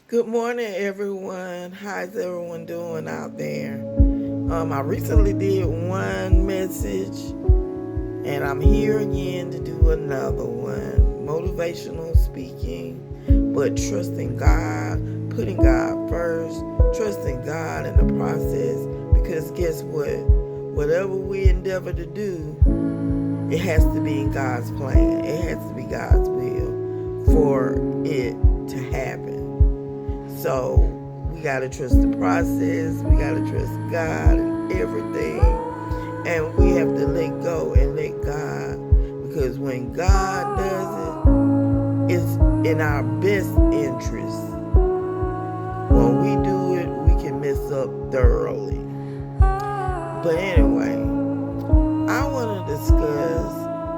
Good morning, everyone. How's everyone doing out there? I recently did one message, and I'm here again to do another one. Motivational speaking, but trusting God, putting God first, trusting God in the process. Because guess what? Whatever we endeavor to do, it has to be in God's plan. It has to be God's will for it to happen. So we got to trust the process. We got to trust God and everything. And we have to let go and let God. Because when God does it, it's in our best interest. When we do it, we can mess up thoroughly. But anyway, I want to discuss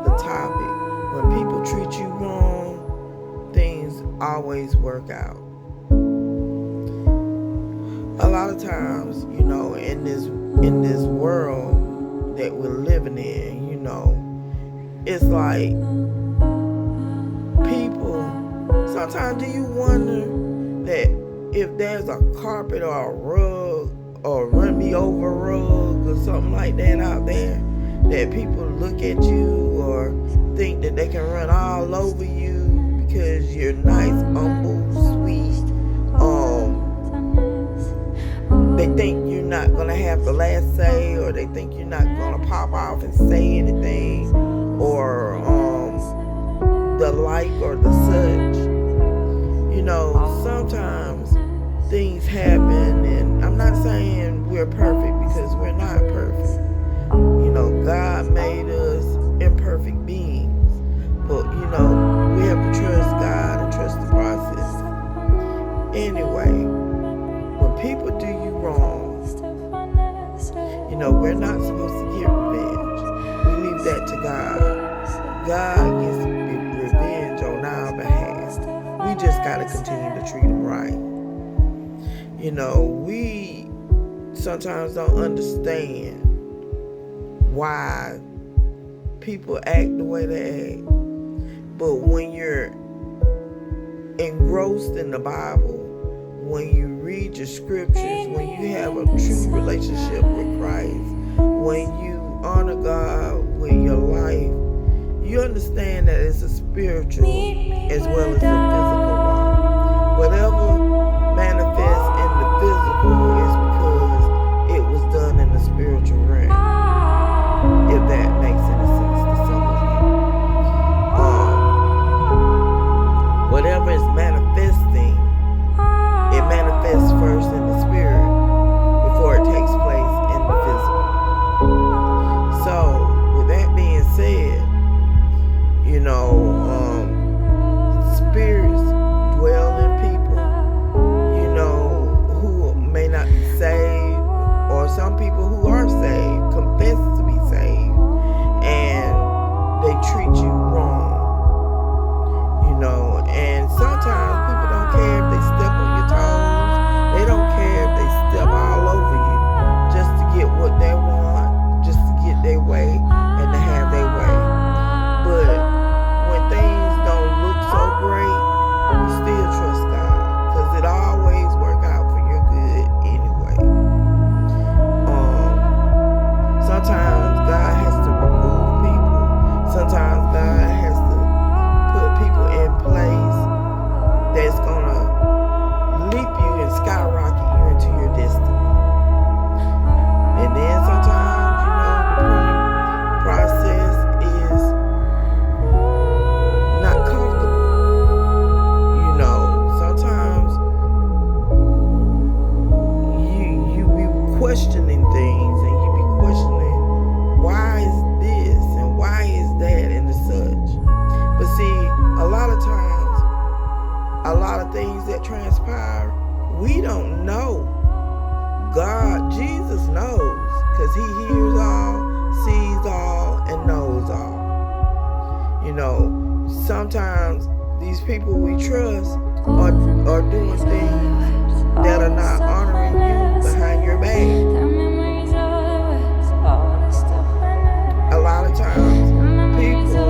the topic. When people treat you wrong, things always work out. A lot of times, in this world that we're living in, it's like people. Sometimes, do you wonder that if there's a carpet or a rug or run me over rug or something like that out there, that people look at you or think that they can run all over you because you're nice, humble, sweet. They think you're not going to have the last say, or they think you're not going to pop off and say anything, or the like or the such. Sometimes things happen, and I'm not saying we're perfect because we're not perfect. God made us imperfect beings, but we have to trust God and trust the process. Anyway, when people do you wrong, we're not supposed to get revenge. We leave that to God. God gets revenge on our behalf. We just got to continue to treat them right. We sometimes don't understand why people act the way they act. But when you're engrossed in the Bible, when you read your scriptures, when you have a true relationship with Christ, when you honor God with your life, you understand that it's a spiritual as well as a physical one. Whatever manifests in the physical is because it was done in the spiritual realm, if that makes any sense to some of you. Whatever is manifesting, it manifests first in the spirit before it takes place in the physical. So, with that being said, spirits dwell in people, who may not be saved, or some people who are saved confess to be saved, and they treat you wrong, and sometimes people don't care if they step on your toes. They don't care if they step all over you just to get what they want, just to get their way and to have their way. But when things don't look so great, you still trust God, because it always works out for your good anyway. Sometimes God has to remove people. Sometimes God has to put people in place that's gonna leap you and skyrocket you into your destiny. And then sometimes, the pruning process is not comfortable. Sometimes you be questioning things, and you be questioning, why is this and why is that and such. But see, a lot of times, a lot of things that transpire, we don't know. God, Jesus knows, because he hears all, sees all, and knows all. Sometimes these people we trust are doing things that are not honoring you behind your back. A lot of times, people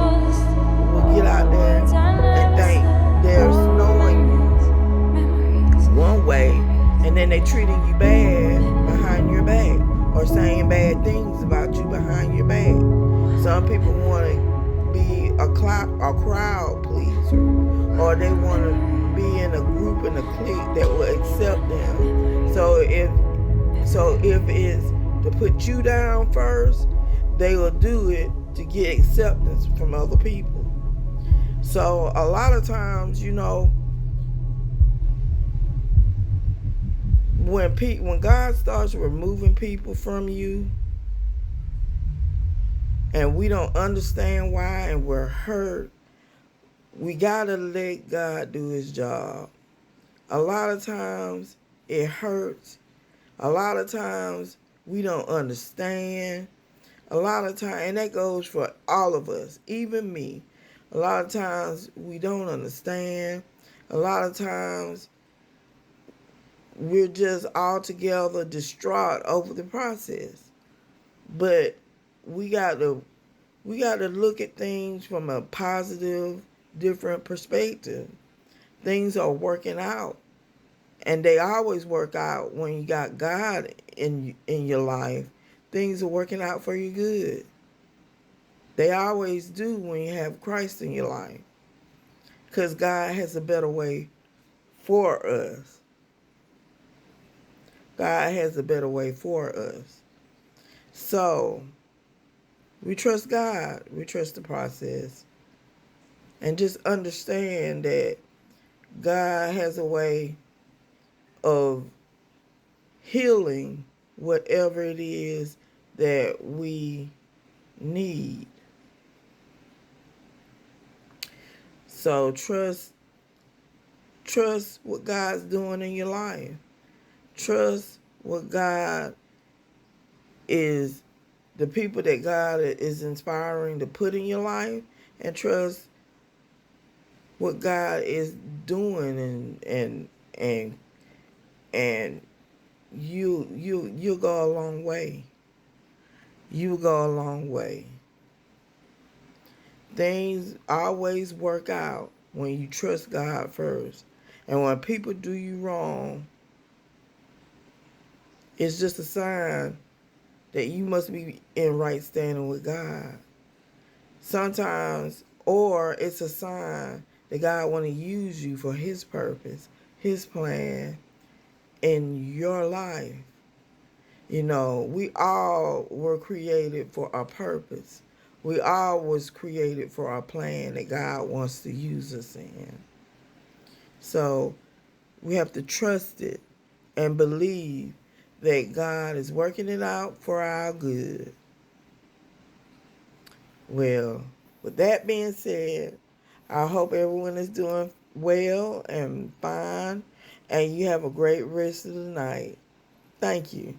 will get out there and think they're knowing you and they treating you bad behind your back or saying bad things about you behind your back. Some people want to be a crowd pleaser, or they want to be in a group and a clique that will accept them. So if it's to put you down first, they will do it to get acceptance from other people. So a lot of times, when God starts removing people from you, and we don't understand why, and we're hurt, we gotta let God do His job. A lot of times it hurts. A lot of times we don't understand. A lot of times, and that goes for all of us, even me. A lot of times we don't understand. A lot of times we're just altogether distraught over the process. But we got to look at things from a positive, different perspective. Things are working out, and they always work out when you got God in your life. Things are working out for you good. They always do when you have Christ in your life, because God has a better way for us. God has a better way for us. So we trust God. We trust the process. And just understand that God has a way of healing whatever it is that we need. So trust what God's doing in your life. Trust what God is, the people that God is inspiring to put in your life, and trust what God is doing, and you'll go a long way. You go a long way. Things always work out when you trust God first. And when people do you wrong, it's just a sign that you must be in right standing with God. Sometimes, or it's a sign that God want to use you for His purpose, His plan in your life. We all were created for a purpose. We all was created for a plan that God wants to use us in. So we have to trust it and believe that God is working it out for our good. Well, with that being said, I hope everyone is doing well and fine, and you have a great rest of the night. Thank you.